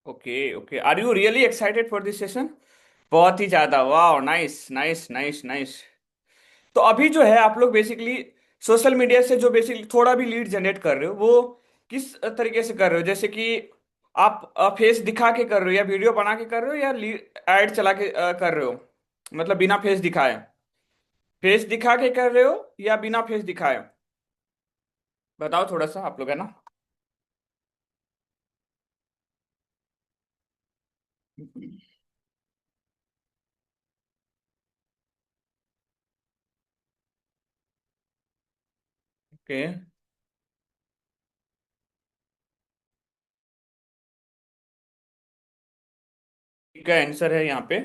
Okay okay, are you really excited for this session? बहुत ही ज्यादा, वाह, नाइस नाइस नाइस नाइस। तो अभी जो है आप लोग बेसिकली सोशल मीडिया से जो बेसिकली थोड़ा भी लीड जनरेट कर रहे हो, वो किस तरीके से कर रहे हो? जैसे कि आप फेस दिखा के कर रहे हो, या वीडियो बना के कर रहे हो, या लीड एड चला के कर रहे हो? मतलब बिना फेस दिखाए, फेस दिखा के कर रहे हो या बिना फेस दिखाए? बताओ थोड़ा सा आप लोग, है ना। ओके, का आंसर है यहाँ पे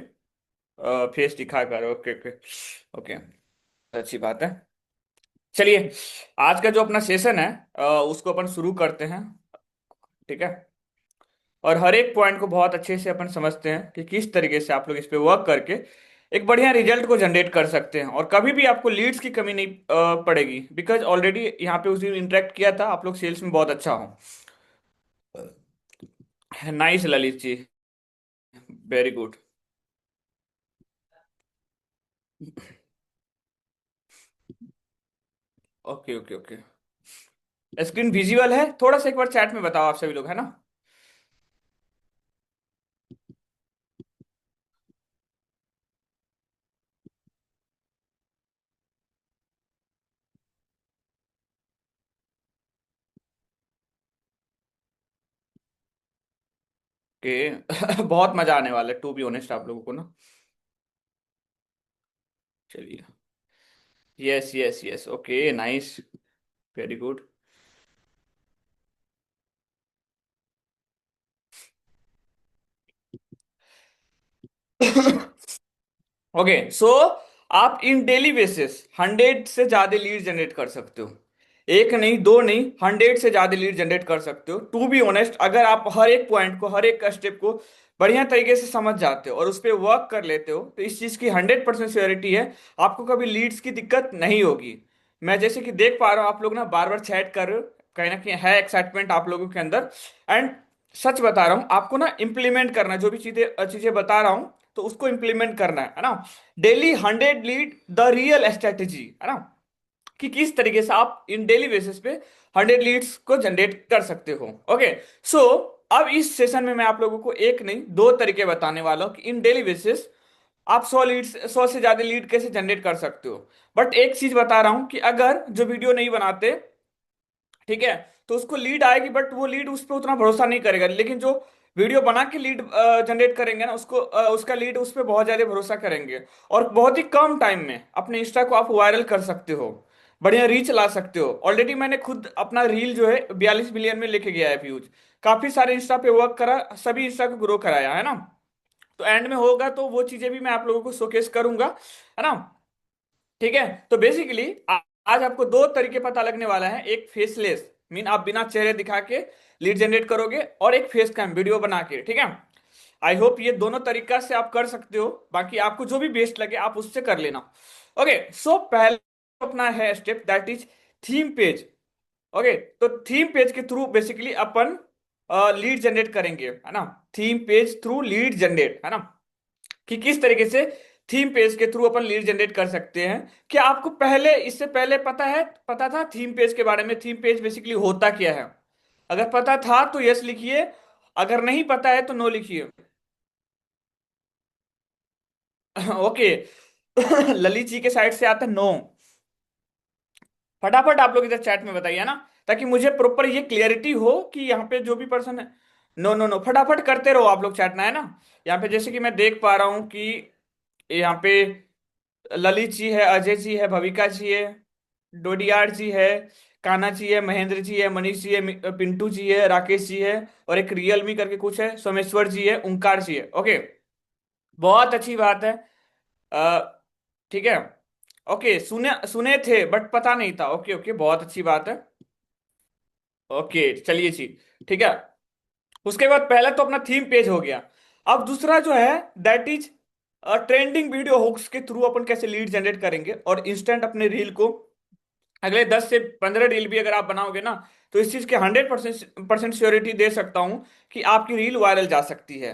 फेस दिखा कर। ओके ओके ओके, अच्छी बात है। चलिए, आज का जो अपना सेशन है उसको अपन शुरू करते हैं। ठीक है। और हर एक पॉइंट को बहुत अच्छे से अपन समझते हैं कि किस तरीके से आप लोग इस पे वर्क करके एक बढ़िया रिजल्ट को जनरेट कर सकते हैं, और कभी भी आपको लीड्स की कमी नहीं पड़ेगी, बिकॉज ऑलरेडी यहाँ पे उस दिन इंटरेक्ट किया था, आप लोग सेल्स में बहुत अच्छा हो। Nice Lalit ji, very good. Okay okay okay, screen visual है? थोड़ा सा एक बार चैट में बताओ आप सभी लोग, है ना। कि बहुत मजा आने वाला है टू बी ऑनेस्ट आप लोगों को ना। चलिए, yes yes yes, okay, nice, very good. Okay, so आप इन डेली बेसिस 100 से ज्यादा लीड जनरेट कर सकते हो। एक नहीं, दो नहीं, 100 से ज्यादा लीड जनरेट कर सकते हो। टू बी ऑनेस्ट, अगर आप हर एक पॉइंट को, हर एक स्टेप को बढ़िया तरीके से समझ जाते हो और उस पर वर्क कर लेते हो, तो इस चीज की 100% श्योरिटी है, आपको कभी लीड्स की दिक्कत नहीं होगी। मैं जैसे कि देख पा रहा हूँ, आप लोग ना बार बार चैट कर रहे हो, कहीं ना कहीं है एक्साइटमेंट आप लोगों के अंदर। एंड सच बता रहा हूँ, आपको ना इंप्लीमेंट करना है, जो भी चीजें चीजें बता रहा हूँ, तो उसको इंप्लीमेंट करना है ना। Daily 100 lead, the real strategy, है ना, कि किस तरीके से आप इन डेली बेसिस पे 100 लीड्स को जनरेट कर सकते हो। ओके, सो अब इस सेशन में मैं आप लोगों को एक नहीं, दो तरीके बताने वाला हूं कि इन डेली बेसिस आप 100 लीड्स, 100 से ज्यादा लीड कैसे जनरेट कर सकते हो। बट एक चीज बता रहा हूं कि अगर जो वीडियो नहीं बनाते, ठीक है, तो उसको लीड आएगी, बट वो लीड उस पर उतना भरोसा नहीं करेगा। लेकिन जो वीडियो बना के लीड जनरेट करेंगे ना, उसको उसका लीड उस पर बहुत ज्यादा भरोसा करेंगे, और बहुत ही कम टाइम में अपने इंस्टा को आप वायरल कर सकते हो, बढ़िया रीच ला सकते हो। ऑलरेडी मैंने खुद अपना रील जो है 42 मिलियन में लेके गया है व्यूज। काफी सारे इंस्टा पे वर्क करा, सभी इंस्टा को ग्रो कराया है ना। तो एंड में होगा तो वो चीजें भी मैं आप लोगों को शोकेस करूंगा, है ना। ठीक है। तो बेसिकली आज आपको दो तरीके पता लगने वाला है, एक फेसलेस मीन आप बिना चेहरे दिखा के लीड जनरेट करोगे, और एक फेस कैम वीडियो बना के। ठीक है। आई होप ये दोनों तरीका से आप कर सकते हो, बाकी आपको जो भी बेस्ट लगे आप उससे कर लेना। ओके, सो पहला अपना है step, that is theme page. Okay, तो थीम पेज के थ्रू बेसिकली अपन लीड जनरेट करेंगे, है ना। Theme page through lead generate, है ना, कि किस तरीके से थीम पेज के थ्रू अपन लीड जनरेट कर सकते हैं। क्या आपको पहले, इससे पहले पता है, पता था थीम पेज के बारे में? थीम पेज बेसिकली होता क्या है? अगर पता था तो यस लिखिए, अगर नहीं पता है तो नो लिखिए। ओके। ललित जी के साइड से आता है नो। फटाफट आप लोग इधर चैट में बताइए ना, ताकि मुझे प्रॉपर ये क्लियरिटी हो कि यहाँ पे जो भी पर्सन है। नो नो नो, फटाफट करते रहो आप लोग चैट ना, है ना। यहाँ पे जैसे कि मैं देख पा रहा हूँ कि यहाँ पे ललित जी है, अजय जी है, भविका जी है, डोडियार जी है, कान्हा जी है, महेंद्र जी है, मनीष जी है, पिंटू जी है, राकेश जी है, और एक रियलमी करके कुछ है, सोमेश्वर जी है, ओंकार जी है। ओके, बहुत अच्छी बात है। अ, ठीक है। ओके, सुने सुने थे बट पता नहीं था। ओके ओके, बहुत अच्छी बात है। ओके, चलिए जी, ठीक है। उसके बाद पहला तो अपना थीम पेज हो गया। अब दूसरा जो है, that is trending video hooks के थ्रू अपन कैसे लीड जनरेट करेंगे, और इंस्टेंट अपने रील को, अगले 10 से 15 रील भी अगर आप बनाओगे ना, तो इस चीज की 100% श्योरिटी दे सकता हूं कि आपकी रील वायरल जा सकती है।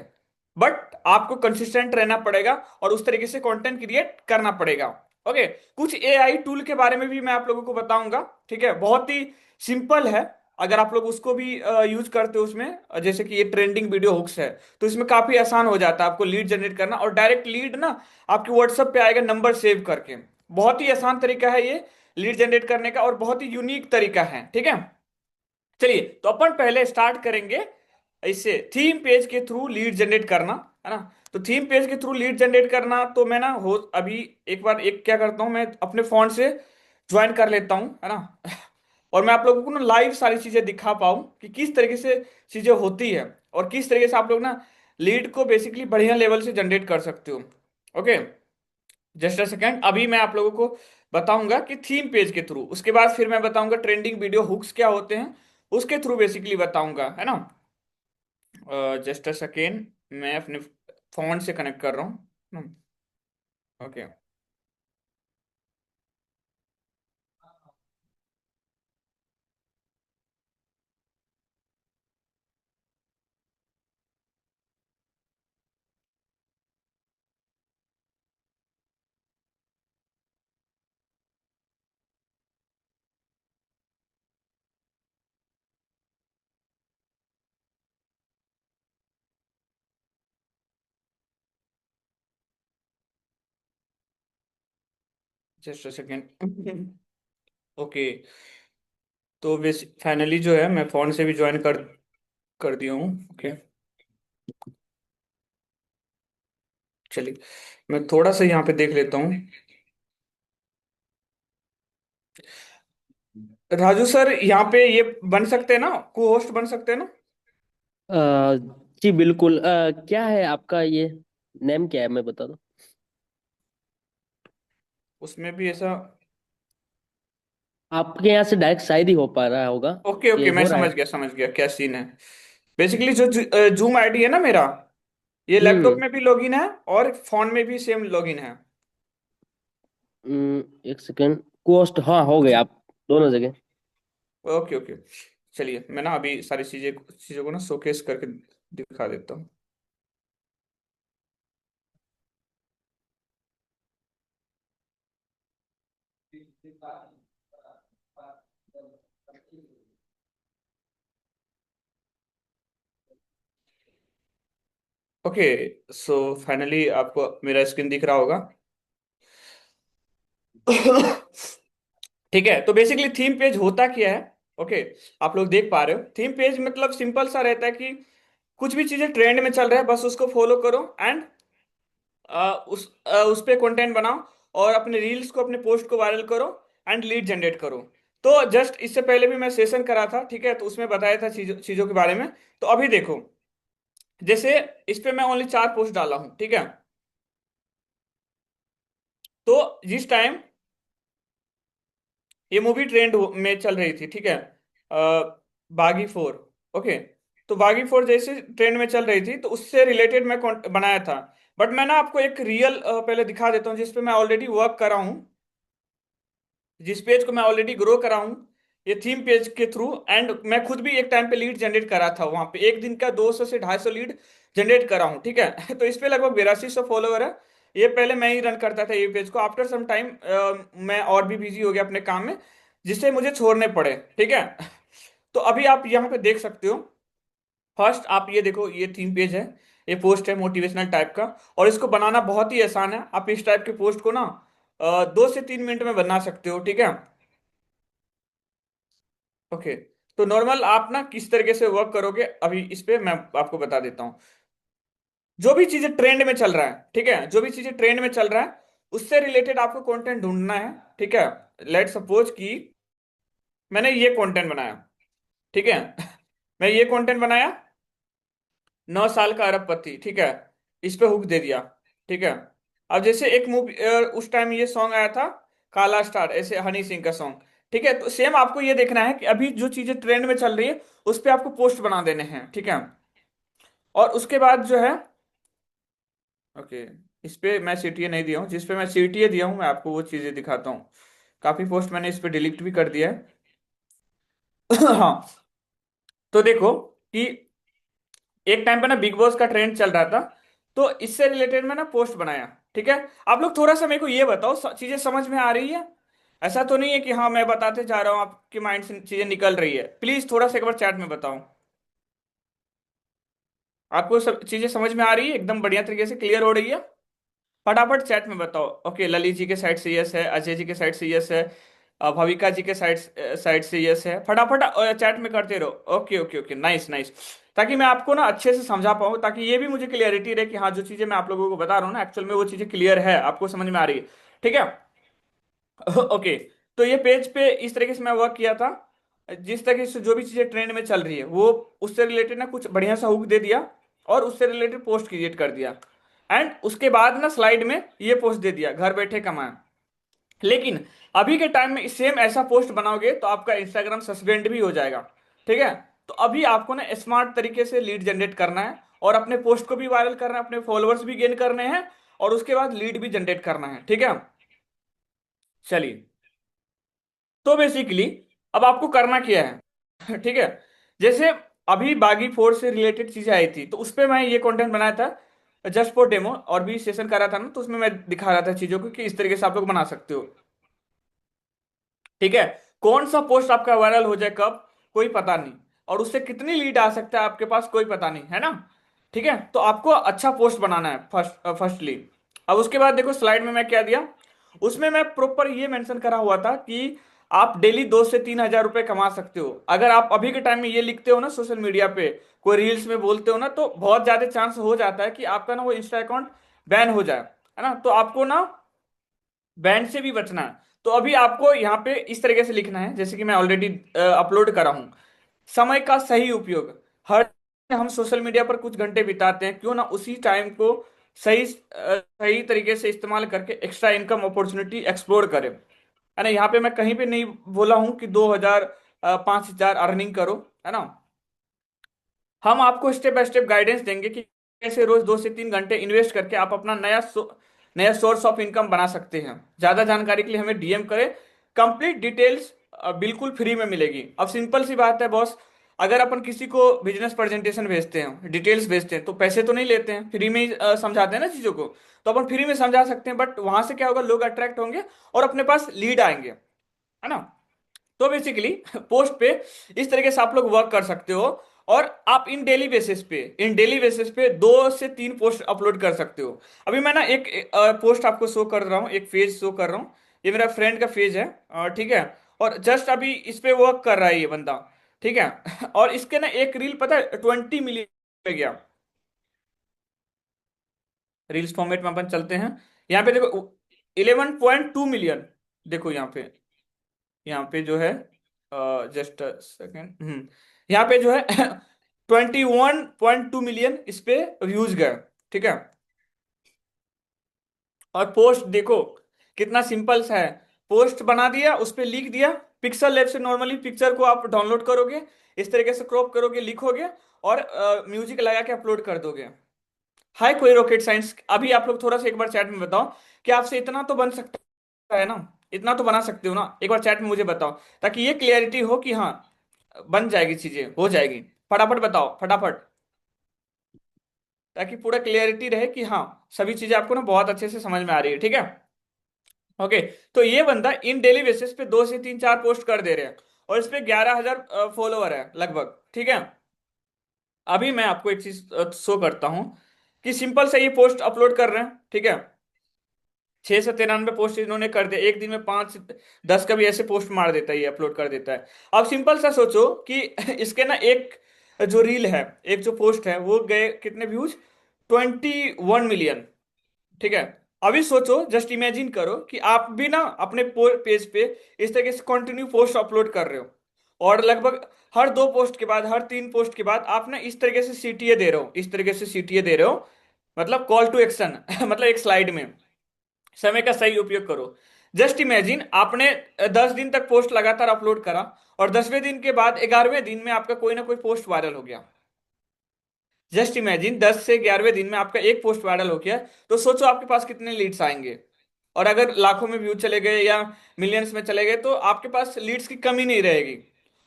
बट आपको कंसिस्टेंट रहना पड़ेगा और उस तरीके से कंटेंट क्रिएट करना पड़ेगा। ओके, कुछ एआई टूल के बारे में भी मैं आप लोगों को बताऊंगा। ठीक है, बहुत ही सिंपल है। अगर आप लोग उसको भी यूज करते हो उसमें, जैसे कि ये ट्रेंडिंग वीडियो हुक्स है, तो इसमें काफी आसान हो जाता है आपको लीड जनरेट करना, और डायरेक्ट लीड ना आपके व्हाट्सएप पे आएगा नंबर सेव करके। बहुत ही आसान तरीका है ये लीड जनरेट करने का, और बहुत ही यूनिक तरीका है। ठीक है, चलिए तो अपन पहले स्टार्ट करेंगे इससे थीम पेज के थ्रू लीड जनरेट करना, है ना। तो थीम पेज के थ्रू लीड जनरेट करना, तो मैं ना हो अभी एक बार एक क्या करता हूँ, मैं अपने फोन से ज्वाइन कर लेता हूँ, है ना। और मैं आप लोगों को ना लाइव सारी चीजें दिखा पाऊँ कि किस तरीके से चीजें होती है, और किस तरीके से आप लोग ना लीड को बेसिकली बढ़िया लेवल से जनरेट कर सकते हो। ओके, जस्ट अ सेकेंड, अभी मैं आप लोगों को बताऊंगा कि थीम पेज के थ्रू, उसके बाद फिर मैं बताऊंगा ट्रेंडिंग वीडियो हुक्स क्या होते हैं, उसके थ्रू बेसिकली बताऊंगा, है ना। जस्ट अ सेकेंड, मैं अपने फोन से कनेक्ट कर रहा हूँ। Okay, just a second. Okay, तो फाइनली जो है मैं फोन से भी ज्वाइन कर कर दिया हूँ। ओके, चलिए मैं थोड़ा सा यहाँ पे देख लेता हूँ। राजू सर, यहाँ पे ये बन सकते हैं ना, को होस्ट बन सकते हैं ना? अ, जी बिल्कुल। क्या है आपका ये नेम, क्या है मैं बता दूं? उसमें भी ऐसा? आपके यहाँ से डायरेक्ट शायद ही हो पा रहा होगा। ओके ओके, ये मैं हो रहा है? समझ गया क्या सीन है। बेसिकली जो जूम आईडी है ना मेरा, ये लैपटॉप हम्म। में भी लॉगिन है और फोन में भी सेम लॉगिन है। एक सेकेंड। कोस्ट, हाँ हो गए आप दोनों जगह। ओके ओके, चलिए मैं ना अभी सारी चीजें चीजों को ना शोकेस करके दिखा देता हूँ। ओके, सो फाइनली आपको मेरा स्क्रीन दिख रहा होगा। ठीक है, तो बेसिकली थीम पेज होता क्या है? ओके, आप लोग देख पा रहे हो, थीम पेज मतलब सिंपल सा रहता है कि कुछ भी चीजें ट्रेंड में चल रहा है, बस उसको फॉलो करो एंड उस पे कंटेंट बनाओ, और अपने रील्स को, अपने पोस्ट को वायरल करो एंड लीड जनरेट करो। तो जस्ट इससे पहले भी मैं सेशन करा था, ठीक है, तो उसमें बताया था चीजों चीजों के बारे में। तो अभी देखो, जैसे इस पे मैं ओनली 4 पोस्ट डाला हूं, ठीक है। तो जिस टाइम ये मूवी ट्रेंड में चल रही थी, ठीक है, बागी 4। ओके, तो बागी 4 जैसे ट्रेंड में चल रही थी, तो उससे रिलेटेड मैं बनाया था। बट मैं ना आपको एक रियल पहले दिखा देता हूँ, जिसपे मैं ऑलरेडी वर्क करा हूँ, जिस पेज को मैं ऑलरेडी ग्रो करा हूँ ये थीम पेज के थ्रू। एंड मैं खुद भी एक टाइम पे लीड जनरेट करा था वहां पे, एक दिन का 200 से 250 लीड जनरेट करा हूँ, ठीक है। तो इस पे लगभग 8200 फॉलोवर है। ये पहले मैं ही रन करता था ये पेज को, आफ्टर सम टाइम मैं और भी बिजी हो गया अपने काम में, जिससे मुझे छोड़ने पड़े, ठीक है। तो अभी आप यहाँ पे देख सकते हो, फर्स्ट आप ये देखो, ये थीम पेज है, ये पोस्ट है मोटिवेशनल टाइप का, और इसको बनाना बहुत ही आसान है। आप इस टाइप के पोस्ट को ना 2 से 3 मिनट में बना सकते हो, ठीक है। ओके, तो नॉर्मल आप ना किस तरीके से वर्क करोगे, अभी इस पे मैं आपको बता देता हूँ। जो भी चीजें ट्रेंड में चल रहा है, ठीक है, जो भी चीजें ट्रेंड में चल रहा है उससे रिलेटेड आपको कंटेंट ढूंढना है, ठीक है। लेट सपोज कि मैंने ये कंटेंट बनाया, ठीक है। मैं ये कंटेंट बनाया, 9 साल का अरबपति, ठीक है, इस पे हुक दे दिया, ठीक है। अब जैसे एक मूवी उस टाइम ये सॉन्ग आया था, काला स्टार, ऐसे हनी सिंह का सॉन्ग, ठीक है। तो सेम आपको ये देखना है कि अभी जो चीजें ट्रेंड में चल रही है उस पे आपको पोस्ट बना देने हैं, ठीक है। और उसके बाद जो है, ओके, इस पे मैं सीटीए नहीं दिया हूँ, जिस पे मैं सीटीए दिया हूँ मैं आपको वो चीजें दिखाता हूँ। काफी पोस्ट मैंने इस पे डिलीट भी कर दिया है। हाँ, तो देखो कि एक टाइम पे ना बिग बॉस का ट्रेंड चल रहा था, तो इससे रिलेटेड मैं ना पोस्ट बनाया। ठीक है, आप लोग थोड़ा सा मेरे को ये बताओ, चीजें समझ में आ रही है? ऐसा तो नहीं है कि हाँ मैं बताते जा रहा हूँ आपके माइंड से चीजें निकल रही है? प्लीज थोड़ा सा एक बार चैट में बताओ, आपको सब चीजें समझ में आ रही है, एकदम बढ़िया तरीके से क्लियर हो रही है? फटाफट चैट में बताओ। ओके, ललित जी के साइड से यस है, अजय जी के साइड से यस है, भविका जी के साइड साइड से यस है। फटाफट चैट में करते रहो। Okay okay okay, nice nice. ताकि मैं आपको ना अच्छे से समझा पाऊँ, ताकि ये भी मुझे क्लियरिटी रहे कि हाँ जो चीजें मैं आप लोगों को बता रहा हूँ ना, एक्चुअल में वो चीजें क्लियर है, आपको समझ में आ रही है। ठीक है। ओके, तो ये पेज पे इस तरीके से मैं वर्क किया था। जिस तरीके से जो भी चीजें ट्रेंड में चल रही है वो उससे रिलेटेड ना कुछ बढ़िया सा हुक दे दिया, और उससे रिलेटेड पोस्ट क्रिएट कर दिया। एंड उसके बाद ना स्लाइड में ये पोस्ट दे दिया, घर बैठे कमाएं। लेकिन अभी के टाइम में सेम ऐसा पोस्ट बनाओगे तो आपका इंस्टाग्राम सस्पेंड भी हो जाएगा। ठीक है। तो अभी आपको ना स्मार्ट तरीके से लीड जनरेट करना है, और अपने पोस्ट को भी वायरल करना है, अपने फॉलोअर्स भी गेन करने हैं, और उसके बाद लीड भी जनरेट करना है। ठीक है। चलिए, तो बेसिकली अब आपको करना क्या है? ठीक है। जैसे अभी बागी फोर से रिलेटेड चीजें आई थी, तो उस पे मैं ये कंटेंट बनाया था जस्ट फॉर डेमो, और भी सेशन करा था ना, तो उसमें मैं दिखा रहा था चीजों को कि इस तरीके से आप लोग बना सकते हो। ठीक है। कौन सा पोस्ट आपका वायरल हो जाए कब, कोई पता नहीं, और उससे कितनी लीड आ सकता है आपके पास, कोई पता नहीं, है ना? ठीक है, तो आपको अच्छा पोस्ट बनाना है फर्स्टली। अब उसके बाद देखो स्लाइड में मैं क्या दिया, उसमें मैं प्रॉपर ये मेंशन करा हुआ था कि आप डेली 2 से 3 हजार रुपए कमा सकते हो। अगर आप अभी के टाइम में ये लिखते हो ना सोशल मीडिया पे, कोई रील्स में बोलते हो ना, तो बहुत ज्यादा चांस हो जाता है कि आपका ना वो इंस्टा अकाउंट बैन हो जाए, है ना? तो आपको ना बैंड से भी बचना है। तो अभी आपको यहाँ पे इस तरीके से लिखना है, जैसे कि मैं ऑलरेडी अपलोड करा हूँ। समय का सही उपयोग। हर हम सोशल मीडिया पर कुछ घंटे बिताते हैं, क्यों ना उसी टाइम को सही तरीके से इस्तेमाल करके एक्स्ट्रा इनकम अपॉर्चुनिटी एक्सप्लोर करें, है ना? यहाँ पे मैं कहीं पे नहीं बोला हूँ कि 2 हजार 5 हजार अर्निंग करो, है ना? हम आपको स्टेप बाय स्टेप गाइडेंस देंगे कि कैसे रोज 2 से 3 घंटे इन्वेस्ट करके आप अपना नया सोर्स ऑफ इनकम बना सकते हैं। ज्यादा जानकारी के लिए हमें डीएम करें। कंप्लीट डिटेल्स बिल्कुल फ्री में मिलेगी। अब सिंपल सी बात है बॉस, अगर अपन किसी को बिजनेस प्रेजेंटेशन भेजते हैं, डिटेल्स भेजते हैं, तो पैसे तो नहीं लेते हैं, फ्री में ही समझाते हैं ना चीजों को। तो अपन फ्री में समझा सकते हैं, बट वहां से क्या होगा, लोग अट्रैक्ट होंगे और अपने पास लीड आएंगे, है ना? तो बेसिकली पोस्ट पे इस तरीके से आप लोग वर्क कर सकते हो। और आप इन डेली बेसिस पे 2 से 3 पोस्ट अपलोड कर सकते हो। अभी मैं ना एक पोस्ट आपको शो कर रहा हूँ, एक पेज शो कर रहा हूँ। ये मेरा फ्रेंड का पेज है, ठीक है। और जस्ट अभी इस पे वर्क कर रहा है ये बंदा। ठीक है। और इसके ना एक रील पता है 20 मिलियन पे गया। रील्स फॉर्मेट में अपन चलते हैं, यहाँ पे देखो 11.2 मिलियन। देखो यहाँ पे जो है, जस्ट सेकेंड, यहाँ पे जो है 21.2 मिलियन इस पे व्यूज गए। ठीक है। और पोस्ट देखो कितना सिंपल सा है। पोस्ट बना दिया, उस पे लिख दिया। पिक्सल लैब से नॉर्मली पिक्चर को आप डाउनलोड करोगे, इस तरीके से क्रॉप करोगे, लिखोगे, और म्यूजिक लगा के अपलोड कर दोगे। हाय, कोई रॉकेट साइंस? अभी आप लोग थोड़ा सा एक बार चैट में बताओ कि आपसे इतना तो बन सकता है ना? इतना तो बना सकते हो ना? एक बार चैट में मुझे बताओ, ताकि ये क्लियरिटी हो कि हाँ बन जाएगी, चीजें हो जाएगी। फटाफट बताओ, फटाफट, ताकि पूरा क्लियरिटी रहे कि हाँ सभी चीजें आपको ना बहुत अच्छे से समझ में आ रही है। ठीक है। ओके, तो ये बंदा इन डेली बेसिस पे 2 से 3 4 पोस्ट कर दे रहे हैं, और इस पे 11 हजार फॉलोवर है लगभग। ठीक है। अभी मैं आपको एक चीज शो करता हूँ कि सिंपल से ये पोस्ट अपलोड कर रहे हैं। ठीक है। 693 पोस्ट इन्होंने कर दिया एक दिन में, 5 10 का भी ऐसे पोस्ट मार देता है, ये अपलोड कर देता है। अब सिंपल सा सोचो कि इसके ना एक जो रील है, एक जो पोस्ट है, वो गए कितने व्यूज, 21 मिलियन। ठीक है। अभी सोचो, जस्ट इमेजिन करो कि आप भी ना अपने पेज पे इस तरीके से कंटिन्यू पोस्ट अपलोड कर रहे हो, और लगभग हर 2 पोस्ट के बाद, हर 3 पोस्ट के बाद आप ना इस तरीके से सीटीए दे रहे हो, इस तरीके से सीटीए दे रहे हो, मतलब कॉल टू एक्शन मतलब एक स्लाइड में समय का सही उपयोग करो। जस्ट इमेजिन आपने 10 दिन तक पोस्ट लगातार अपलोड करा, और 10वें दिन के बाद 11वें दिन में आपका कोई ना कोई पोस्ट वायरल हो गया। जस्ट इमेजिन 10 से 11वें दिन में आपका एक पोस्ट वायरल हो गया, तो सोचो आपके पास कितने लीड्स आएंगे। और अगर लाखों में व्यू चले गए या मिलियंस में चले गए, तो आपके पास लीड्स की कमी नहीं रहेगी।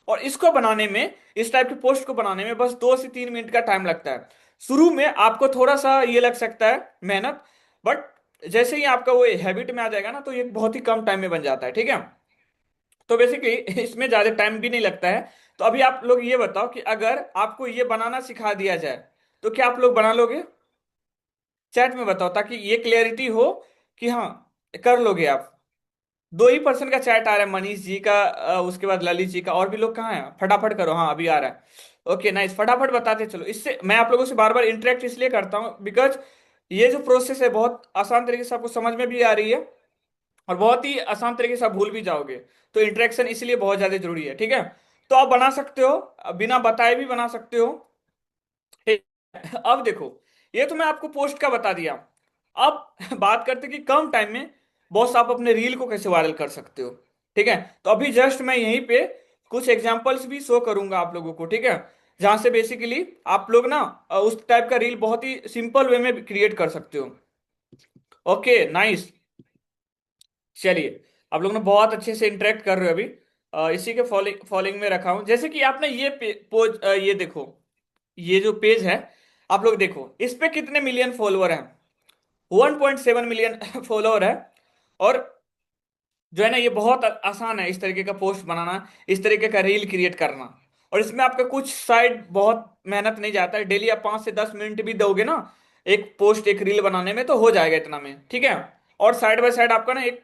और इसको बनाने में, इस टाइप के पोस्ट को बनाने में बस 2 से 3 मिनट का टाइम लगता है। शुरू में आपको थोड़ा सा ये लग सकता है मेहनत, बट जैसे ही आपका वो हैबिट में आ जाएगा ना, तो ये बहुत ही कम टाइम में बन जाता है, ठीक है। तो बेसिकली इसमें ज्यादा टाइम भी नहीं लगता है। तो अभी आप लोग ये बताओ कि अगर आपको ये बनाना सिखा दिया जाए तो क्या आप लोग बना लोगे? चैट में बताओ ताकि ये क्लियरिटी हो कि हाँ, कर लोगे आप। 2 ही% का चैट आ रहा है, मनीष जी का, उसके बाद ललित जी का, और भी लोग कहाँ हैं? फटाफट करो, हाँ अभी आ रहा है। ओके नाइस, फटाफट बताते चलो। इससे मैं आप लोगों से बार बार इंटरेक्ट इसलिए करता हूँ बिकॉज ये जो प्रोसेस है बहुत आसान तरीके से आपको समझ में भी आ रही है, और बहुत ही आसान तरीके से आप भूल भी जाओगे। तो इंटरेक्शन इसलिए बहुत ज्यादा जरूरी है, ठीक है। तो आप बना सकते हो, बिना बताए भी बना सकते हो। ठीक। अब देखो, ये तो मैं आपको पोस्ट का बता दिया। अब बात करते कि कम टाइम में बॉस आप अपने रील को कैसे वायरल कर सकते हो, ठीक है। तो अभी जस्ट मैं यहीं पे कुछ एग्जांपल्स भी शो करूंगा आप लोगों को, ठीक है, जहां से बेसिकली आप लोग ना उस टाइप का रील बहुत ही सिंपल वे में क्रिएट कर सकते हो। Okay nice. चलिए, आप लोग ने बहुत अच्छे से इंटरेक्ट कर रहे हो अभी। इसी के फॉलोइंग फॉलोइंग में रखा हूं, जैसे कि आपने ये पोज, ये देखो, ये जो पेज है, आप लोग देखो इस पे कितने मिलियन फॉलोअर हैं। 1.7 मिलियन फॉलोअर है। और जो है ना, ये बहुत आसान है इस तरीके का पोस्ट बनाना, इस तरीके का रील क्रिएट करना। और इसमें आपका कुछ साइड बहुत मेहनत नहीं जाता है, डेली आप 5 से 10 मिनट भी दोगे ना एक पोस्ट एक रील बनाने में, तो हो जाएगा इतना में, ठीक है। और साइड बाय साइड आपका ना एक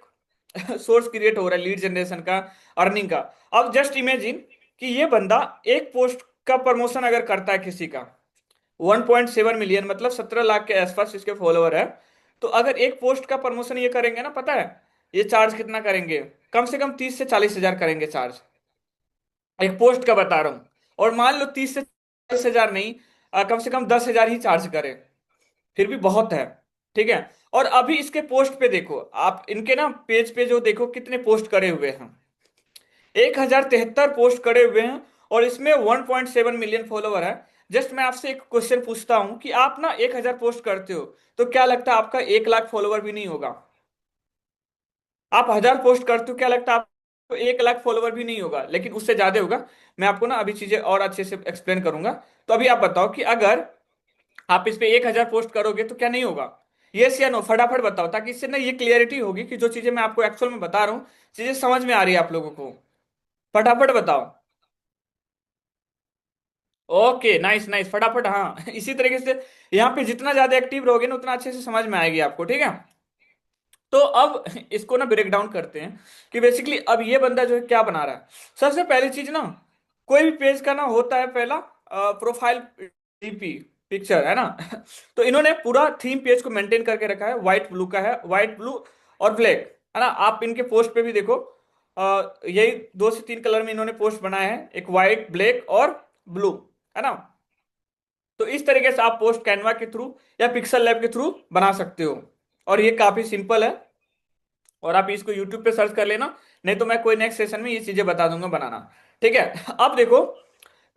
सोर्स क्रिएट हो रहा है लीड जनरेशन का, अर्निंग का। अब जस्ट इमेजिन कि ये बंदा एक पोस्ट का प्रमोशन अगर करता है किसी का, 1.7 मिलियन मतलब 17 लाख के आसपास इसके फॉलोअर है। तो अगर एक पोस्ट का प्रमोशन ये करेंगे ना, पता है ये चार्ज कितना करेंगे? कम से कम 30 से 40 हजार करेंगे चार्ज, एक पोस्ट का बता रहा हूँ। और मान लो 30 से 40 हजार नहीं, कम से कम 10 हजार ही चार्ज करें, फिर भी बहुत है, ठीक है। और अभी इसके पोस्ट पे देखो, आप इनके ना पेज पे जो देखो कितने पोस्ट करे हुए हैं, 1073 पोस्ट करे हुए हैं, और इसमें 1.7 मिलियन फॉलोवर है। जस्ट मैं आपसे एक क्वेश्चन पूछता हूं कि आप ना 1000 पोस्ट करते हो, तो क्या लगता है आपका 1 लाख फॉलोवर भी नहीं होगा? आप 1000 पोस्ट करते हो, क्या लगता है आपको 1 लाख फॉलोवर भी नहीं होगा? लेकिन उससे ज्यादा होगा। मैं आपको ना अभी चीजें और अच्छे से एक्सप्लेन करूंगा। तो अभी आप बताओ कि अगर आप इस पे 1000 पोस्ट करोगे तो क्या नहीं होगा? यस या नो, फटाफट बताओ, ताकि इससे ना ये क्लियरिटी होगी कि जो चीजें मैं आपको एक्चुअल में बता रहा हूँ, चीजें समझ में आ रही है आप लोगों को। फटाफट बताओ। ओके नाइस नाइस, फटाफट, हाँ इसी तरीके से यहाँ पे जितना ज्यादा एक्टिव रहोगे ना, उतना अच्छे से समझ में आएगी आपको, ठीक है। तो अब इसको ना ब्रेक डाउन करते हैं कि बेसिकली अब ये बंदा जो है क्या बना रहा है। सबसे पहली चीज ना, कोई भी पेज का ना होता है पहला प्रोफाइल डीपी पिक्चर, है ना। तो इन्होंने पूरा थीम पेज को मेंटेन करके रखा है, व्हाइट ब्लू का है, व्हाइट ब्लू और ब्लैक, है ना। आप इनके पोस्ट पे भी देखो, यही 2 से 3 कलर में इन्होंने पोस्ट बनाया है, एक व्हाइट ब्लैक और ब्लू, है ना। तो इस तरीके से आप पोस्ट कैनवा के थ्रू या पिक्सल लैब के थ्रू बना सकते हो, और ये काफी सिंपल है। और आप इसको यूट्यूब पे सर्च कर लेना, नहीं तो मैं कोई नेक्स्ट सेशन में ये चीजें बता दूंगा बनाना, ठीक है। अब देखो,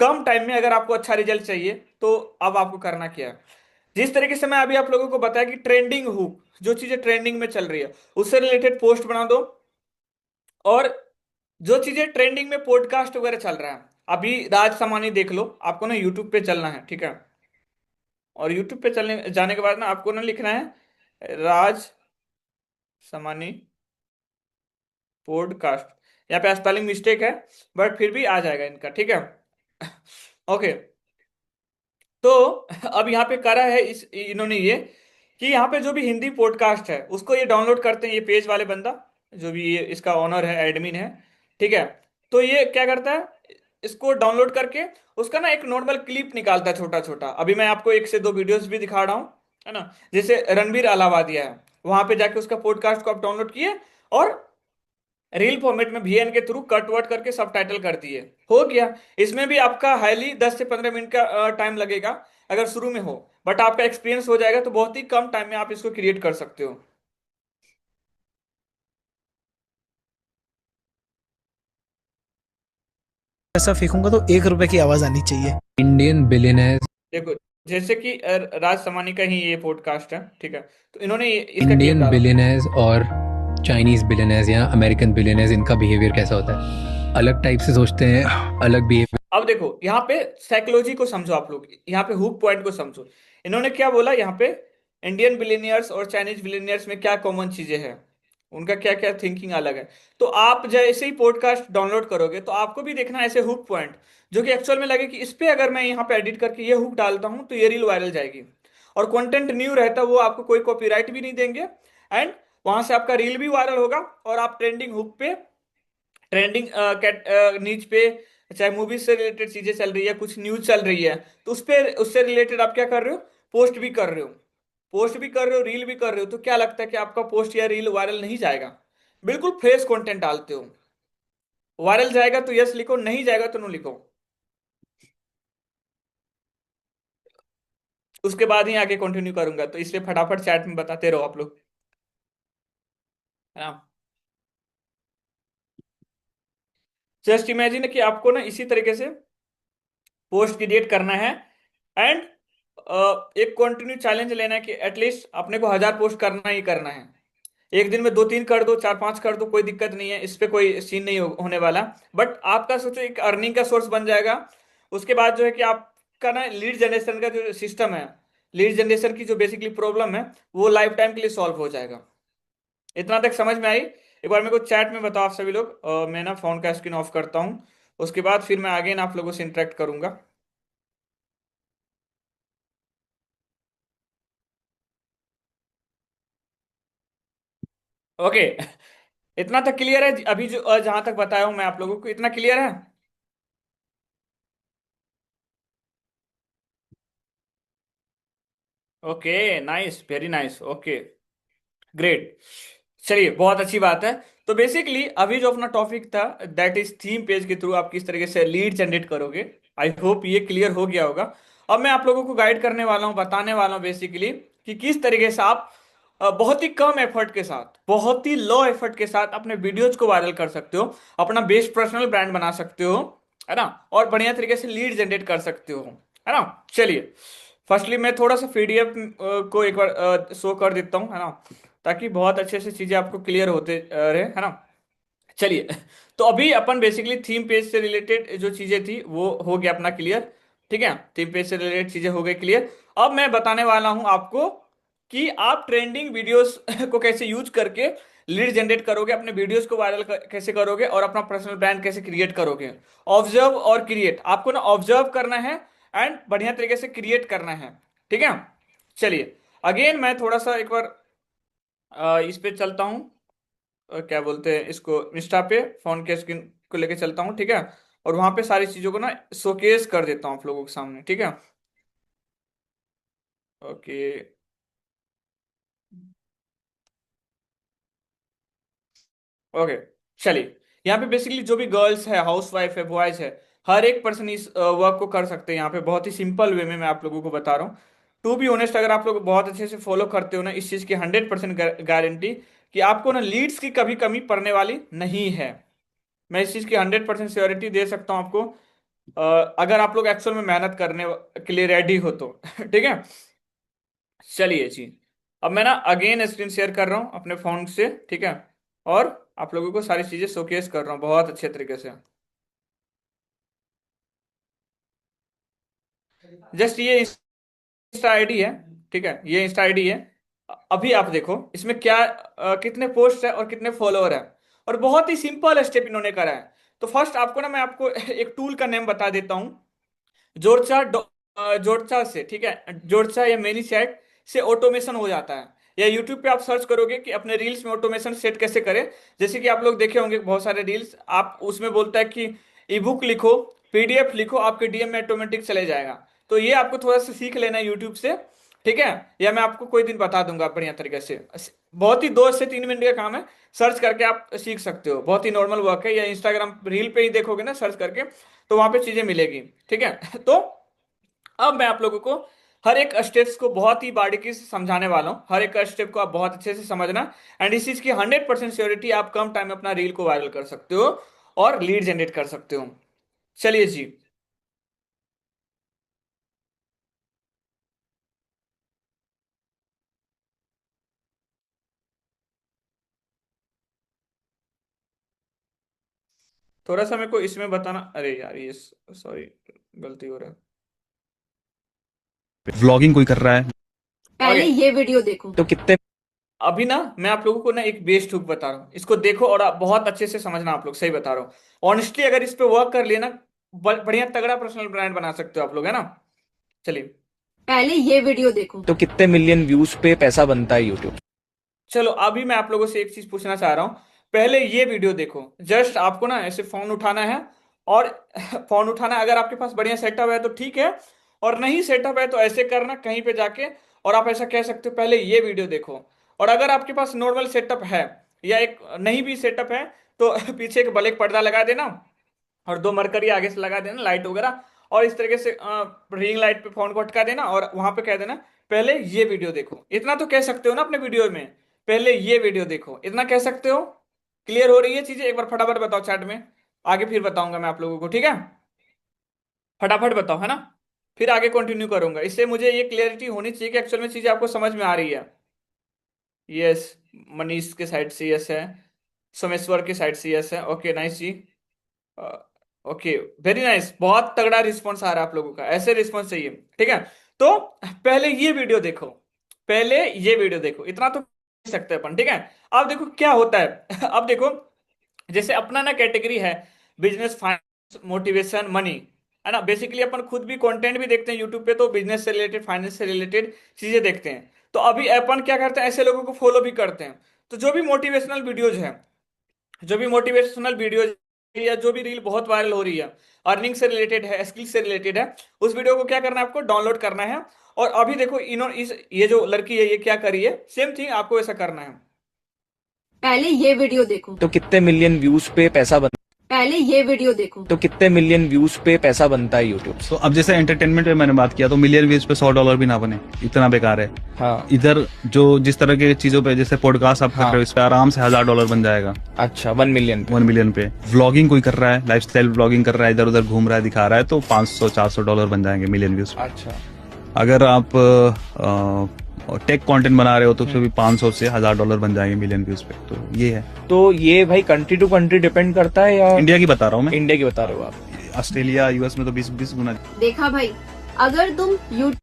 कम टाइम में अगर आपको अच्छा रिजल्ट चाहिए तो अब आपको करना क्या है। जिस तरीके से मैं अभी आप लोगों को बताया कि ट्रेंडिंग हुक, जो चीजें ट्रेंडिंग में चल रही है उससे रिलेटेड पोस्ट बना दो। और जो चीजें ट्रेंडिंग में पॉडकास्ट वगैरह चल रहा है, अभी राज समानी देख लो, आपको ना यूट्यूब पे चलना है, ठीक है। और यूट्यूब पे चलने जाने के बाद ना आपको ना लिखना है राज समानी पॉडकास्ट। यहाँ पे स्पेलिंग मिस्टेक है, बट फिर भी आ जाएगा इनका, ठीक है। ओके। तो अब यहाँ पे करा है इस इन्होंने ये कि यहाँ पे जो भी हिंदी पॉडकास्ट है उसको ये डाउनलोड करते हैं, ये पेज वाले बंदा जो भी ये इसका ओनर है, एडमिन है, ठीक है। तो ये क्या करता है, इसको डाउनलोड करके उसका ना एक नॉर्मल क्लिप निकालता है छोटा छोटा। अभी मैं आपको 1 से 2 वीडियोस भी दिखा रहा हूँ, है ना। जैसे रणबीर अलावादिया है, वहां पे जाके उसका पॉडकास्ट को आप डाउनलोड किए और रील फॉर्मेट में वीएन के थ्रू कट वट करके सब टाइटल कर दिए, हो गया। इसमें भी आपका हाईली 10 से 15 मिनट का टाइम लगेगा अगर शुरू में हो, बट आपका एक्सपीरियंस हो जाएगा तो बहुत ही कम टाइम में आप इसको क्रिएट कर सकते हो। पैसा फेंकूंगा तो 1 रुपए की आवाज आनी चाहिए। इंडियन बिलियनर्स देखो, जैसे कि राज समानी का ही ये पॉडकास्ट है, ठीक है। तो इन्होंने इसका क्लिप इंडियन डाला। बिलियनर्स और चाइनीज बिलियनर्स या अमेरिकन बिलियनर्स, इनका बिहेवियर कैसा होता है? अलग टाइप से सोचते हैं, अलग बिहेवियर। अब देखो यहाँ पे साइकोलॉजी को समझो, आप लोग यहाँ पे हुक पॉइंट को समझो। इन्होंने क्या बोला यहाँ पे, इंडियन बिलियनियर्स और चाइनीज बिलियनियर्स में क्या कॉमन चीजें हैं, उनका क्या क्या थिंकिंग अलग है। तो आप जैसे ही पॉडकास्ट डाउनलोड करोगे तो आपको भी देखना है ऐसे हुक पॉइंट, जो कि एक्चुअल में लगे कि इस पे अगर मैं यहाँ पे एडिट करके ये हुक डालता हूँ तो ये रील वायरल जाएगी। और कंटेंट न्यू रहता है, वो आपको कोई कॉपीराइट भी नहीं देंगे, एंड वहां से आपका रील भी वायरल होगा, और आप ट्रेंडिंग हुक पे, ट्रेंडिंग नीच पे, चाहे मूवीज से रिलेटेड चीजें चल रही है, कुछ न्यूज चल रही है, तो उस पे उससे रिलेटेड आप क्या कर रहे हो, पोस्ट भी कर रहे हो, पोस्ट भी कर रहे हो, रील भी कर रहे हो, तो क्या लगता है कि आपका पोस्ट या रील वायरल नहीं जाएगा? बिल्कुल फ्रेश कंटेंट डालते हो, वायरल जाएगा तो यस लिखो, नहीं जाएगा तो नो लिखो। उसके बाद ही आगे कंटिन्यू करूंगा, तो इसलिए फटाफट चैट में बताते रहो आप लोग, है ना। जस्ट इमेजिन कि आपको ना इसी तरीके से पोस्ट क्रिएट करना है, एंड एक कंटिन्यू चैलेंज लेना है कि एटलीस्ट अपने को 1000 पोस्ट करना ही करना है। एक दिन में 2-3 कर दो, 4-5 कर दो, कोई दिक्कत नहीं है, इस पे कोई सीन नहीं होने वाला। बट आपका सोचो एक अर्निंग का सोर्स बन जाएगा। उसके बाद जो है कि आपका ना लीड जनरेशन का जो सिस्टम है, लीड जनरेशन की जो बेसिकली प्रॉब्लम है, वो लाइफ टाइम के लिए सॉल्व हो जाएगा। इतना तक समझ में आई? एक बार मेरे को चैट में बताओ आप सभी लोग, मैं ना फोन का स्क्रीन ऑफ करता हूँ, उसके बाद फिर मैं आगे ना आप लोगों से इंटरेक्ट करूंगा। ओके। इतना तक क्लियर है अभी, जो जहां तक बताया हूं मैं आप लोगों को, इतना क्लियर है? Okay, nice, very nice, okay, great. चलिए, बहुत अच्छी बात है। तो बेसिकली अभी जो अपना टॉपिक था, दैट इज थीम पेज के थ्रू आप किस तरीके से लीड जनरेट करोगे। आई होप ये क्लियर हो गया होगा। अब मैं आप लोगों को गाइड करने वाला हूँ, बताने वाला हूँ बेसिकली कि किस तरीके से आप बहुत ही कम एफर्ट के साथ, बहुत ही लो एफर्ट के साथ अपने वीडियोज को वायरल कर सकते हो, अपना बेस्ट पर्सनल ब्रांड बना सकते हो, है ना, और बढ़िया तरीके से लीड जनरेट कर सकते हो, है ना। चलिए, फर्स्टली मैं थोड़ा सा पीडीएफ को एक बार शो कर देता हूँ, है ना, ताकि बहुत अच्छे से चीजें आपको क्लियर होते रहे, है ना। चलिए, तो अभी अपन बेसिकली थीम पेज से रिलेटेड जो चीजें थी वो हो गया अपना क्लियर। ठीक है, थीम पेज से रिलेटेड चीजें हो गई क्लियर। अब मैं बताने वाला हूं आपको कि आप ट्रेंडिंग वीडियोस को कैसे यूज करके लीड जनरेट करोगे, अपने वीडियोस को वायरल कैसे करोगे, और अपना पर्सनल ब्रांड कैसे क्रिएट करोगे। ऑब्जर्व और क्रिएट, आपको ना ऑब्जर्व करना है एंड बढ़िया तरीके से क्रिएट करना है। ठीक है, चलिए, अगेन मैं थोड़ा सा एक बार इस पे चलता हूँ, क्या बोलते हैं इसको, इंस्टा पे फोन के स्क्रीन को लेके चलता हूँ, ठीक है, और वहां पे सारी चीजों को ना शोकेस कर देता हूँ आप लोगों के सामने, ठीक है। ओके, ओके, चलिए, यहाँ पे बेसिकली जो भी गर्ल्स है, हाउस वाइफ है, बॉयज है, हर एक पर्सन इस वर्क को कर सकते हैं। यहाँ पे बहुत ही सिंपल वे में मैं आप लोगों को बता रहा हूँ। टू बी ऑनेस्ट, अगर आप लोग बहुत अच्छे से फॉलो करते हो ना इस चीज की 100% गारंटी कि आपको ना लीड्स की कभी कमी पड़ने वाली नहीं है। मैं इस चीज की 100% श्योरिटी दे सकता हूँ आपको, अगर आप लोग एक्चुअल में मेहनत करने के लिए रेडी हो तो। ठीक है, चलिए जी, अब मैं ना अगेन स्क्रीन शेयर कर रहा हूँ अपने फोन से, ठीक है, और आप लोगों को सारी चीजें शोकेस कर रहा हूँ बहुत अच्छे तरीके से। जस्ट ये इंस्टा आईडी है, ठीक है, ये इंस्टा आईडी है। अभी आप देखो इसमें क्या कितने पोस्ट है और कितने फॉलोअर है, और बहुत ही सिंपल स्टेप इन्होंने करा है। तो फर्स्ट आपको ना मैं आपको एक टूल का नेम बता देता हूँ, जोरचा जोरचा से, ठीक है, जोरचा या मेनी चैट से ऑटोमेशन हो जाता है। या यूट्यूब पे आप सर्च करोगे कि अपने रील्स में ऑटोमेशन सेट कैसे करें। जैसे कि आप लोग देखे होंगे बहुत सारे रील्स, आप उसमें बोलता है कि ई बुक लिखो, पीडीएफ लिखो, आपके डीएम में ऑटोमेटिक चले जाएगा। तो ये आपको थोड़ा सा सीख लेना है यूट्यूब से, ठीक है, या मैं आपको कोई दिन बता दूंगा बढ़िया तरीके से। बहुत ही 2 से 3 मिनट का काम है, सर्च करके आप सीख सकते हो, बहुत ही नॉर्मल वर्क है। या इंस्टाग्राम रील पे ही देखोगे ना सर्च करके, तो वहां पे चीजें मिलेगी, ठीक है। तो अब मैं आप लोगों को हर एक स्टेप्स को बहुत ही बारीकी से समझाने वाला हूँ, हर एक स्टेप को आप बहुत अच्छे से समझना, एंड इस चीज की 100% श्योरिटी, आप कम टाइम में अपना रील को वायरल कर सकते हो और लीड जनरेट कर सकते हो। चलिए जी, थोड़ा सा मेरे को इसमें बताना। अरे यार ये सॉरी, गलती हो रहा है। व्लॉगिंग कोई कर रहा है पहले ओके, ये वीडियो देखो। तो कितने अभी ना मैं आप लोगों को ना एक बेस्ट हुक बता रहा हूँ, इसको देखो और आप बहुत अच्छे से समझना। आप लोग सही बता रहा हूँ, ऑनेस्टली अगर इस पे वर्क कर लिया ना, बढ़िया तगड़ा पर्सनल ब्रांड बना सकते हो आप लोग, है ना। चलिए, पहले ये वीडियो देखो। तो कितने मिलियन व्यूज पे पैसा बनता है यूट्यूब? चलो अभी मैं आप लोगों से एक चीज पूछना चाह रहा हूँ। पहले ये वीडियो देखो, जस्ट आपको ना ऐसे फोन उठाना है और फोन उठाना है। अगर आपके पास बढ़िया सेटअप है तो ठीक है, और नहीं सेटअप है तो ऐसे करना कहीं पे जाके, और आप ऐसा कह सकते हो पहले ये वीडियो देखो। और अगर आपके पास नॉर्मल सेटअप है या एक नहीं भी सेटअप है तो पीछे एक ब्लैक पर्दा लगा देना और दो मरकरी आगे से लगा देना, लाइट वगैरह, और इस तरीके से रिंग लाइट पे फोन को अटका देना और वहां पे कह देना पहले ये वीडियो देखो। इतना तो कह सकते हो ना अपने वीडियो में, पहले ये वीडियो देखो, इतना कह सकते हो। क्लियर हो रही है चीजें? एक बार फटाफट बताओ चैट में, आगे फिर बताऊंगा मैं आप लोगों को, ठीक है। फटाफट बताओ, है ना। फिर आगे कंटिन्यू करूंगा, इससे मुझे ये क्लियरिटी होनी चाहिए कि एक्चुअल में चीजें आपको समझ में आ रही है। यस, मनीष के साइड से यस है, सोमेश्वर के साइड से यस है। ओके नाइस जी। ओके, वेरी नाइस, बहुत तगड़ा रिस्पॉन्स आ रहा है आप लोगों का, ऐसे रिस्पॉन्स चाहिए, ठीक है। तो पहले ये वीडियो देखो, पहले ये वीडियो देखो, इतना तो कर सकते हैं अपन, ठीक है। अब देखो क्या होता है अब देखो, जैसे अपना ना कैटेगरी है बिजनेस, फाइनेंस, मोटिवेशन, मनी, है ना। बेसिकली अपन खुद भी कंटेंट भी देखते हैं यूट्यूब पे, तो बिजनेस से रिलेटेड, फाइनेंस से रिलेटेड चीजें देखते हैं। तो अभी अपन क्या करते हैं, ऐसे लोगों को फॉलो भी करते हैं। तो जो भी मोटिवेशनल वीडियोज हैं, जो भी मोटिवेशनल वीडियो या जो भी रील बहुत वायरल हो रही है, अर्निंग से रिलेटेड है, स्किल से रिलेटेड है, उस वीडियो को क्या करना है, आपको डाउनलोड करना है। और अभी देखो इन्होंने इस ये जो लड़की है ये क्या करी है, सेम थिंग आपको ऐसा करना है। पहले ये वीडियो देखो। तो कितने मिलियन व्यूज पे पैसा बन पहले ये वीडियो देखो। तो कितने मिलियन व्यूज पे पैसा बनता है यूट्यूब? तो अब जैसे एंटरटेनमेंट पे मैंने बात किया, तो मिलियन व्यूज पे $100 भी ना बने, इतना बेकार है। हाँ, इधर जो जिस तरह के चीजों पे, जैसे पॉडकास्ट आप कर रहे हो, इस पे आराम से $1000 बन जाएगा। अच्छा, 1 मिलियन पे। 1 मिलियन पे व्लॉगिंग कोई कर रहा है, लाइफस्टाइल व्लॉगिंग कर रहा है, इधर उधर घूम रहा है, दिखा रहा है, तो $500-400 बन जाएंगे मिलियन व्यूज पे। अच्छा, अगर आप टेक कंटेंट बना रहे हो तो उसमें भी 500 से $1000 बन जाएंगे मिलियन व्यूज पे। तो ये है। तो ये भाई कंट्री टू कंट्री डिपेंड करता है या इंडिया की बता रहा हूँ मैं, इंडिया की बता रहे हो आप? ऑस्ट्रेलिया यूएस में तो 20 गुना। देखा भाई, अगर तुम यूट्यूब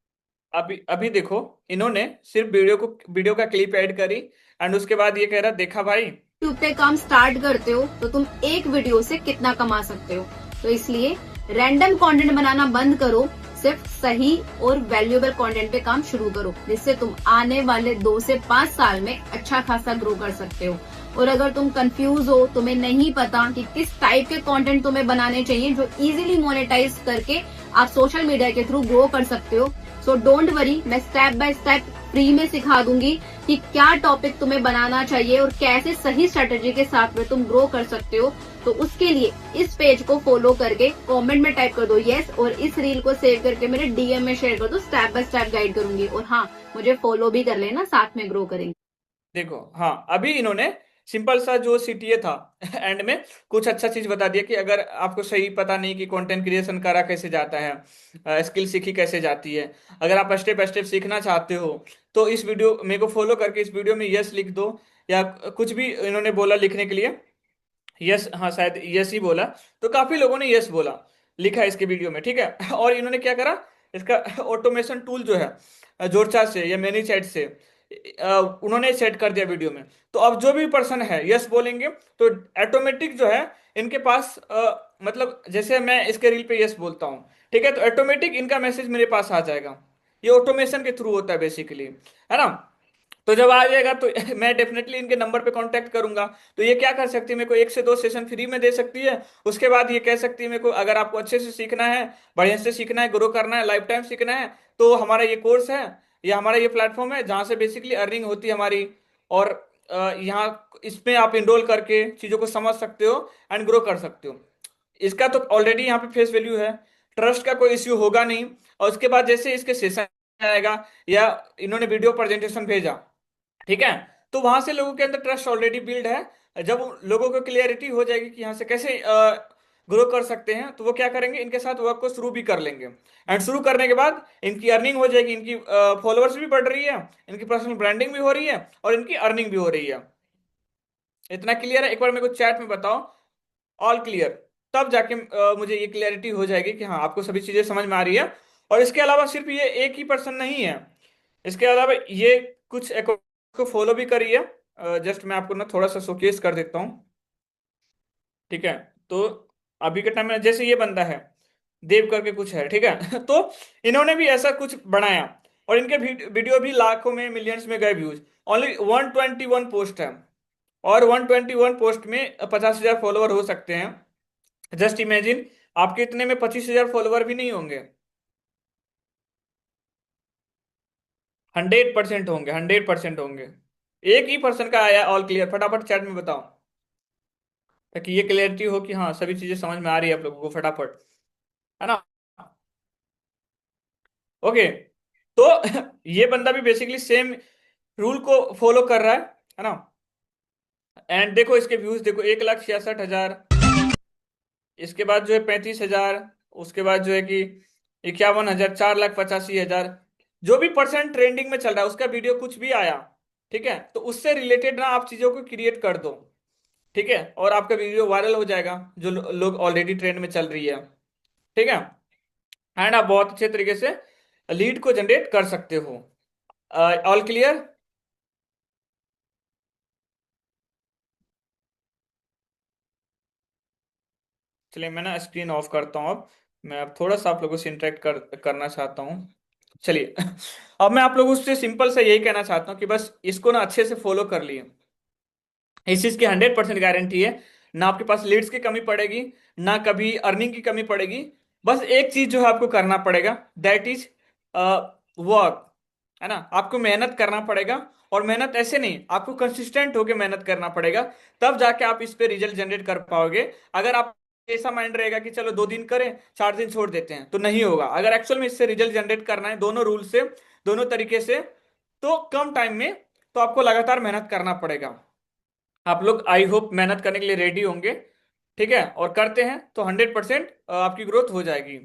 अभी अभी देखो, इन्होंने सिर्फ वीडियो का क्लिप ऐड करी एंड उसके बाद ये कह रहा देखा भाई। पे काम स्टार्ट करते हो तो तुम एक वीडियो से कितना कमा सकते हो। तो इसलिए रैंडम कंटेंट बनाना बंद करो, सिर्फ सही और वैल्यूएबल कंटेंट पे काम शुरू करो, जिससे तुम आने वाले 2 से 5 साल में अच्छा खासा ग्रो कर सकते हो। और अगर तुम कंफ्यूज हो, तुम्हें नहीं पता कि किस टाइप के कंटेंट तुम्हें बनाने चाहिए जो इजीली मोनेटाइज करके आप सोशल मीडिया के थ्रू ग्रो कर सकते हो, सो डोंट वरी, मैं स्टेप बाय स्टेप फ्री में सिखा दूंगी कि क्या टॉपिक तुम्हें बनाना चाहिए और कैसे सही स्ट्रेटेजी के साथ में तुम ग्रो कर सकते हो। तो उसके लिए इस पेज को फॉलो करके कमेंट में टाइप कर दो यस, और इस रील को सेव करके मेरे डीएम में शेयर कर दो, स्टेप बाय स्टेप गाइड करूंगी। और हाँ, मुझे फॉलो भी कर लेना, साथ में ग्रो करेंगे। देखो हाँ, अभी इन्होंने सिंपल सा जो सीटीए था एंड में कुछ अच्छा चीज बता दिया कि अगर आपको सही पता नहीं कि कंटेंट क्रिएशन करा कैसे जाता है, स्किल सीखी कैसे जाती है, अगर आप स्टेप बाय स्टेप सीखना चाहते हो तो इस वीडियो मेरे को फॉलो करके इस वीडियो में यस लिख दो, या कुछ भी इन्होंने बोला लिखने के लिए, यस, हाँ शायद यस ही बोला। तो काफी लोगों ने यस बोला, लिखा है इसके वीडियो में, ठीक है। और इन्होंने क्या करा, इसका ऑटोमेशन टूल जो है जोरचा से या मैनी चैट से उन्होंने सेट कर दिया वीडियो में। तो अब जो भी पर्सन है यस बोलेंगे तो ऑटोमेटिक जो है इनके पास मतलब जैसे मैं इसके रील पे यस बोलता हूँ, ठीक है, तो ऑटोमेटिक इनका मैसेज मेरे पास आ जाएगा। ये ऑटोमेशन के थ्रू होता है बेसिकली, है ना। तो जब आ जाएगा तो मैं डेफिनेटली इनके नंबर पे कांटेक्ट करूंगा। तो ये क्या कर सकती है, मेरे को 1 से 2 सेशन फ्री में दे सकती है। उसके बाद ये कह सकती है मेरे को अगर आपको अच्छे से सीखना है, बढ़िया से सीखना है, ग्रो करना है, लाइफ टाइम सीखना है, तो हमारा ये कोर्स है या हमारा ये प्लेटफॉर्म है जहाँ से बेसिकली अर्निंग होती है हमारी। और यहाँ इसमें आप इनरोल करके चीज़ों को समझ सकते हो एंड ग्रो कर सकते हो। इसका तो ऑलरेडी यहाँ पे फेस वैल्यू है, ट्रस्ट का कोई इश्यू होगा नहीं। और उसके बाद जैसे इसके सेशन आएगा या इन्होंने वीडियो प्रेजेंटेशन भेजा, ठीक है, तो वहां से लोगों के अंदर ट्रस्ट ऑलरेडी बिल्ड है। जब लोगों को क्लियरिटी हो जाएगी कि यहाँ से कैसे ग्रो कर सकते हैं, तो वो क्या करेंगे, इनके साथ वर्क को शुरू भी कर लेंगे। एंड शुरू करने के बाद इनकी अर्निंग हो जाएगी, इनकी फॉलोअर्स भी बढ़ रही है, इनकी पर्सनल ब्रांडिंग भी हो रही है और इनकी अर्निंग भी हो रही है। इतना क्लियर है? एक बार मेरे को चैट में बताओ, ऑल क्लियर। तब जाके मुझे ये क्लैरिटी हो जाएगी कि हाँ आपको सभी चीजें समझ में आ रही है। और इसके अलावा सिर्फ ये एक ही पर्सन नहीं है, इसके अलावा ये कुछ अकाउंट को फॉलो भी करिए। जस्ट मैं आपको ना थोड़ा सा शोकेस कर देता हूँ, ठीक है। तो अभी के टाइम में जैसे ये बंदा है देव करके कुछ है, ठीक है। तो इन्होंने भी ऐसा कुछ बनाया और इनके वीडियो भी लाखों में मिलियंस में गए व्यूज। ओनली 121 पोस्ट है और 121 पोस्ट में 50,000 फॉलोवर हो सकते हैं। जस्ट इमेजिन आपके इतने में 25,000 फॉलोवर भी नहीं होंगे। 100% होंगे, 100% होंगे। एक ही पर्सन का आया ऑल क्लियर, फटाफट चैट में बताओ ताकि ये क्लियरिटी हो कि हाँ सभी चीजें समझ में आ रही है आप लोगों को, फटाफट, है ना। ओके, तो ये बंदा भी बेसिकली सेम रूल को फॉलो कर रहा है ना। एंड देखो इसके व्यूज देखो, 1,66,000, इसके बाद जो है 35,000, उसके बाद जो है कि 51,000, 4,85,000। जो भी पर्सन ट्रेंडिंग में चल रहा है उसका वीडियो कुछ भी आया, ठीक है, तो उससे रिलेटेड ना आप चीजों को क्रिएट कर दो, ठीक है, और आपका वीडियो वायरल हो जाएगा जो लोग ऑलरेडी ट्रेंड में चल रही है, ठीक है। एंड आप बहुत अच्छे तरीके से लीड को जनरेट कर सकते हो। All clear? चलिए मैं ना स्क्रीन ऑफ करता हूँ अब। मैं अब थोड़ा सा आप लोगों से इंटरेक्ट करना चाहता हूँ। चलिए अब मैं आप लोगों से सिंपल से यही कहना चाहता हूँ कि बस इसको ना अच्छे से फॉलो कर लिए। इस चीज की 100% गारंटी है, ना आपके पास लीड्स की कमी पड़ेगी, ना कभी अर्निंग की कमी पड़ेगी। बस एक चीज जो है आपको करना पड़ेगा, दैट इज वर्क, है ना। आपको मेहनत करना पड़ेगा और मेहनत ऐसे नहीं, आपको कंसिस्टेंट होकर मेहनत करना पड़ेगा, तब जाके आप इस पे रिजल्ट जनरेट कर पाओगे। अगर आप ऐसा माइंड रहेगा कि चलो 2 दिन करें 4 दिन छोड़ देते हैं, तो नहीं होगा। अगर एक्चुअल में इससे रिजल्ट जनरेट करना है दोनों रूल से, दोनों तरीके से, तो कम टाइम में, तो आपको लगातार मेहनत करना पड़ेगा। आप लोग आई होप मेहनत करने के लिए रेडी होंगे, ठीक है, और करते हैं तो 100% आपकी ग्रोथ हो जाएगी।